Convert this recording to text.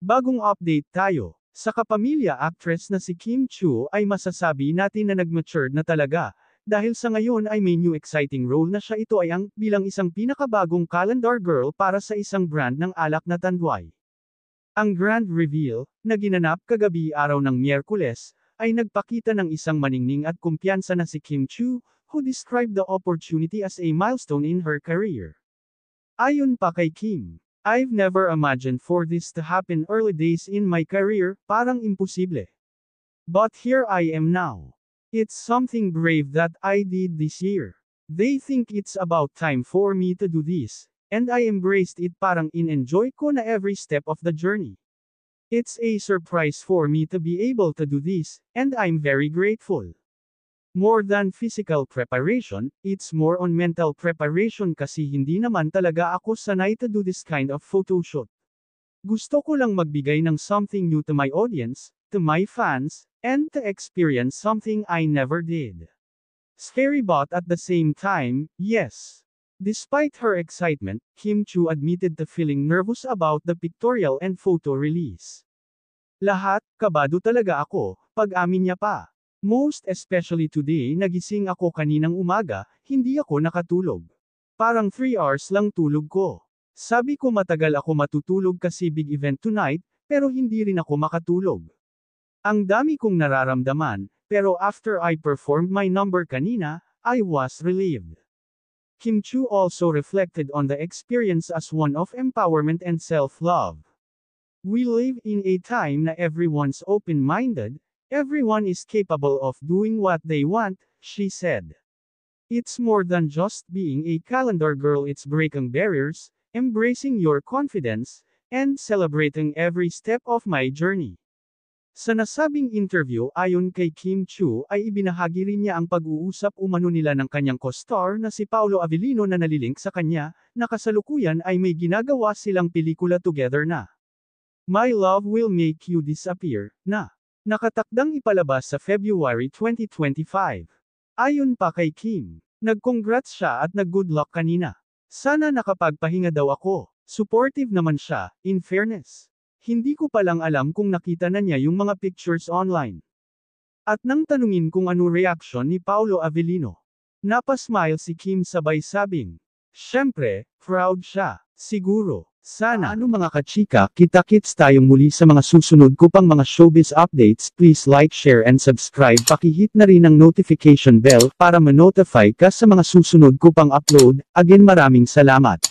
Bagong update tayo. Sa kapamilya actress na si Kim Chiu ay masasabi natin na nag-mature na talaga, dahil sa ngayon ay may new exciting role na siya. Ito ay ang bilang isang pinakabagong calendar girl para sa isang brand ng alak na Tanduay. Ang grand reveal, na ginanap kagabi araw ng Miyerkules, ay nagpakita ng isang maningning at kumpiyansa na si Kim Chiu, who described the opportunity as a milestone in her career. Ayon pa kay Kim, "I've never imagined for this to happen early days in my career, parang imposible. But here I am now. It's something brave that I did this year. They think it's about time for me to do this, and I embraced it, parang in-enjoy ko na every step of the journey. It's a surprise for me to be able to do this, and I'm very grateful. More than physical preparation, it's more on mental preparation kasi hindi naman talaga ako sanay to do this kind of photoshoot. Gusto ko lang magbigay ng something new to my audience, to my fans, and to experience something I never did. Scary but at the same time, yes." Despite her excitement, Kim Chiu admitted to feeling nervous about the pictorial and photo release. "Lahat, kabado talaga ako," pag-amin niya pa. "Most especially today, nagising ako kaninang umaga, hindi ako nakatulog. Parang 3 hours lang tulog ko. Sabi ko matagal ako matutulog kasi big event tonight, pero hindi rin ako makatulog. Ang dami kong nararamdaman, pero after I performed my number kanina, I was relieved." Kim Chiu also reflected on the experience as one of empowerment and self-love. "We live in a time na everyone's open-minded, everyone is capable of doing what they want," she said. "It's more than just being a calendar girl, it's breaking barriers, embracing your confidence, and celebrating every step of my journey." Sa nasabing interview ayon kay Kim Chiu ay ibinahagi rin niya ang pag-uusap umano nila ng kanyang co-star na si Paolo Avellino na nalilink sa kanya, na kasalukuyan ay may ginagawa silang pelikula together na "My Love Will Make You Disappear," na nakatakdang ipalabas sa February 2025. Ayon pa kay Kim, nag-congrats siya at nag-good luck kanina. "Sana nakapagpahinga daw ako." Supportive naman siya, in fairness. "Hindi ko palang alam kung nakita na niya yung mga pictures online." At nang tanungin kung ano reaksyon ni Paolo Avellino, napasmile si Kim sabay sabing, "Syempre, proud siya. Siguro. Sana." Ano mga kachika, kita-kits tayong muli sa mga susunod ko pang mga showbiz updates. Please like, share and subscribe. Pakihit na rin ang notification bell para ma-notify ka sa mga susunod ko pang upload. Again, maraming salamat.